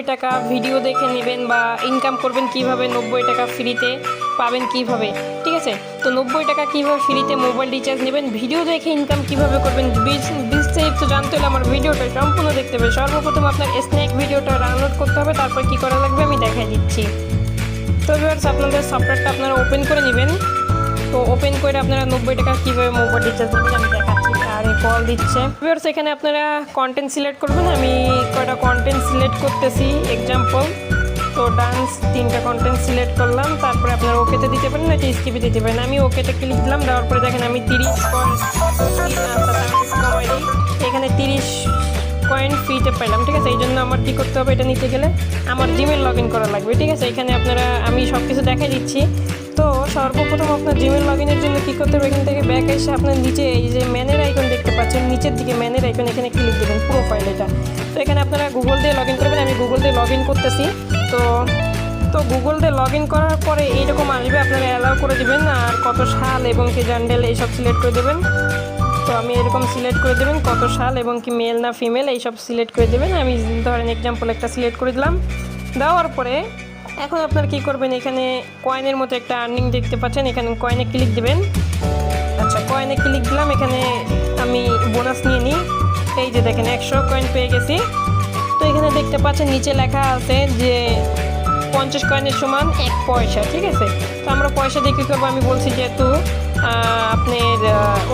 টাকা ভিডিও দেখে নেবেন বা ইনকাম করবেন কিভাবে, 90 টাকা ফ্রিতে পাবেন কিভাবে, ঠিক আছে। তো 90 টাকা কীভাবে ফ্রিতে মোবাইল রিচার্জ নেবেন, ভিডিও দেখে ইনকাম কিভাবে করবেন, বিস্তারিত জানতে হলে আমার ভিডিওটা সম্পূর্ণ দেখতে হবে। সর্বপ্রথম আপনার স্ন্যাক ভিডিওটা ডাউনলোড করতে হবে, তারপর কী করা লাগবে আমি দেখাই দিচ্ছি। তো ভিউয়ার্স, আপনাদের সফটওয়্যারটা আপনারা ওপেন করে নেবেন। তো ওপেন করে আপনারা 90 টাকা কীভাবে মোবাইল রিচার্জ নেবেন আমি দেখাচ্ছি। আর কল দিচ্ছে ভিউয়ার্স, এখানে আপনারা কন্টেন্ট সিলেক্ট করবেন। আমি কয়টা কন্টেন্ট সিলেক্ট করতেছি, এক্সাম্পল। তো ডান্স 3টা কন্টেন্ট সিলেক্ট করলাম, তারপরে আপনারা ওকেতে দিতে পারেন, এটা স্কিপে দিতে পারেন। আমি ওকেতে ক্লিক দিলাম, দেওয়ার পরে দেখেন আমি 30 এখানে 30 কয়েন ফ্রিতে পাইলাম, ঠিক আছে। এই জন্য আমার কী করতে হবে, এটা নিতে গেলে আমার জিমেল লগ ইন করা লাগবে, ঠিক আছে। এখানে আপনারা আমি সব কিছু দেখাই দিচ্ছি। তো সর্বপ্রথম আপনার জিমেল লগ ইনের জন্য কী করতে হবে, এখান থেকে ব্যাক এসে আপনার নিচে এই যে ম্যানের আইকন দেখতে পাচ্ছেন, নিচের দিকে ম্যানের আইকন, এখানে ক্লিক দেবেন, প্রোফাইল এটা। তো এখানে আপনারা গুগল দিয়ে লগ ইন করবেন, আমি গুগল দিয়ে লগ ইন করতেছি। তো গুগল দিয়ে লগ ইন করার পরে এইরকম আসবে, আপনারা অ্যালাউ করে দেবেন আর কত সাল এবং কি জেন্ডার এইসব সিলেক্ট করে দেবেন। তো আমি এরকম সিলেক্ট করে দেবেন কত সাল এবং কি মেল না ফিমেল এইসব সিলেক্ট করে দেবেন। আমি ধরেন এক্সাম্পল একটা সিলেক্ট করে দিলাম। দেওয়ার পরে এখন আপনার কি করবেন, এখানে কয়েনের মতো একটা আর্নিং দেখতে পাচ্ছেন, এখানে কয়েনে ক্লিক দেবেন। আচ্ছা, কয়েনে ক্লিক দিলাম, এখানে আমি বোনাস নিয়ে নিই। এই যে দেখেন 100 কয়েন পেয়ে গেছি। তো এখানে দেখতে পাচ্ছেন নিচে লেখা আছে যে 50 কয়েনের সমান 1 পয়সা, ঠিক আছে। তো আমরা পয়সা দিয়ে কী করবো, আমি বলছি যেহেতু আপনার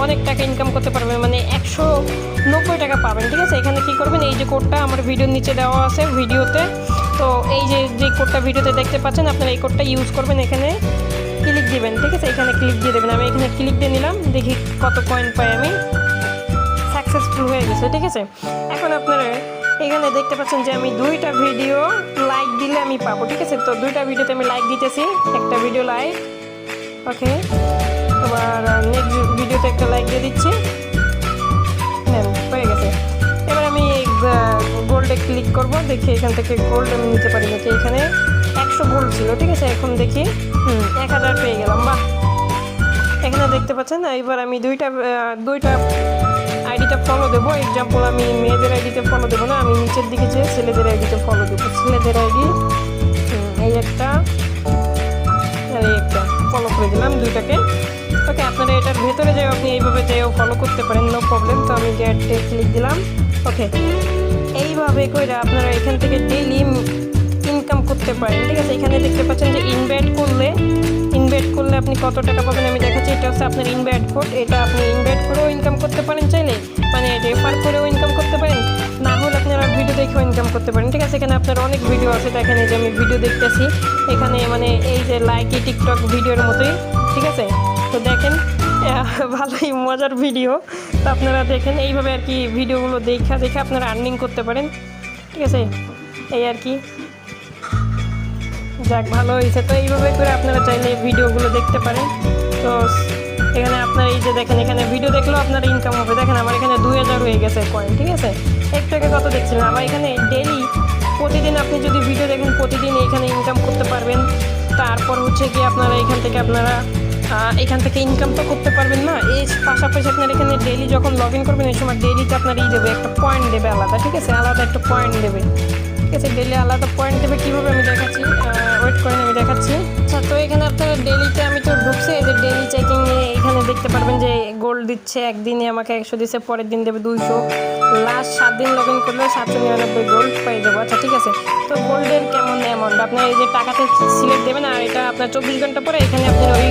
অনেক টাকা ইনকাম করতে পারবেন, মানে 190 টাকা পাবেন, ঠিক আছে। এখানে কী করবেন, এই যে কোডটা আমার ভিডিওর নিচে দেওয়া আছে ভিডিওতে। তো এই যে কোডটা ভিডিওতে দেখতে পাচ্ছেন, আপনারা এই কোডটা ইউজ করবেন, এখানে ক্লিক দিবেন, ঠিক আছে। এখানে ক্লিক দিয়ে দেবেন, আমি এখানে ক্লিক দিয়ে নিলাম, দেখি কত কয়েন পাই আমি। সাকসেসফুল হয়ে গেছে, ঠিক আছে। এখন আপনারা এখানে দেখতে পাচ্ছেন যে আমি 2টা ভিডিও লাইক দিলে আমি পাবো, ঠিক আছে। তো 2টা ভিডিওতে আমি লাইক দিতেছি, একটা ভিডিও লাইক, ওকে। আবার নেক্সট ভিডিওতে একটা লাইক দিয়ে দিচ্ছি, হ্যাঁ হয়ে গেছে। এবার আমি গোল্ডে ক্লিক করব, দেখি এখান থেকে গোল্ড আমি নিতে পারি নাকি। এখানে 100 গোল্ড ছিল, ঠিক আছে। এখন দেখি 1000 পেয়ে গেলাম, বাহ। এখানে দেখতে পাচ্ছেন। এবার আমি দুইটা আইডিটা ফলো দেবো। এক্সাম্পল আমি মেয়েদের আইডিতে ফলো দেবো না, আমি নিচের দিকে যেয়ে ছেলেদের আইডিতে ফলো দেবো। ছেলেদের আইডি এই একটা আর এই একটা ফলো করে দিলাম, 2টাকে, ওকে। আপনারা এটার ভেতরে যেও আপনি এইভাবে যেও ফলো করতে পারেন, নো প্রবলেম। তো আমি গেটে ক্লিক দিলাম, ওকে। এইভাবে করে আপনারা এখান থেকে ডেইলি ইনকাম করতে পারেন, ঠিক আছে। এখানে দেখতে পাচ্ছেন যে ইনভাইট করলে আপনি কত টাকা পাবেন আমি দেখাচ্ছি। এটা হচ্ছে আপনার ইনভাইট কোড, এটা আপনি ইনভাইট করেও ইনকাম করতে পারেন চাইলে, মানে রেফার করেও ইনকাম করতে পারেন, না হলে আপনারা ভিডিও দেখেও ইনকাম করতে পারেন, ঠিক আছে। এখানে আপনার অনেক ভিডিও আছে, দেখেন এই যে আমি ভিডিও দেখতেছি এখানে, মানে এই যে লাইকি টিকটক ভিডিওর মতোই, ঠিক আছে। তো দেখেন ভালোই মজার ভিডিও। তো আপনারা দেখেন এইভাবে আর কি ভিডিওগুলো দেখে আপনারা আর্নিং করতে পারেন, ঠিক আছে। এই আর কি, যাক ভালো হয়েছে। তো এইভাবে করে আপনারা চাইলে ভিডিওগুলো দেখতে পারেন। তো এখানে আপনার এই যে দেখেন, এখানে ভিডিও দেখলেও আপনার ইনকাম হবে। দেখেন আমার এখানে 2000 হয়ে গেছে কয়েন, ঠিক আছে। একটু আগে কত দেখছিলেন, আবার এখানে ডেইলি প্রতিদিন আপনি যদি ভিডিও দেখেন, প্রতিদিন এখানে ইনকাম করতে পারবেন। তারপর হচ্ছে কি আপনারা এখান থেকে ইনকাম তো করতে পারবেন না, এই পাশাপাশি আপনার এখানে ডেইলি যখন লগ ইন করবেন এই সময় ডেইলিতে আপনার দেবে একটা পয়েন্ট দেবে আলাদা, ঠিক আছে। আলাদা একটা পয়েন্ট দেবে, ঠিক আছে। ডেইলি আলাদা পয়েন্ট দেবে, কীভাবে আমি দেখাচ্ছি, ওয়েট করেন আমি দেখাচ্ছি। আচ্ছা, তো এখানে আপনারা ডেইলিতে আমি তো ঢুকছি, এই যে ডেইলি চেকিং এখানে দেখতে পারবেন যে গোল্ড দিচ্ছে, একদিনে আমাকে 100 দিচ্ছে, পরের দিন দেবে 200, লাস্ট 7 দিন লগ ইন করলে 799 গোল্ড পেয়ে যাবো। আচ্ছা, ঠিক আছে। তো গোল্ডের কেমন অ্যামাউন্ট আপনার এই যে টাকাতে সিলেক্ট দেবেন, আর এটা আপনার 24 ঘন্টা পরে এখানে আপনার ওই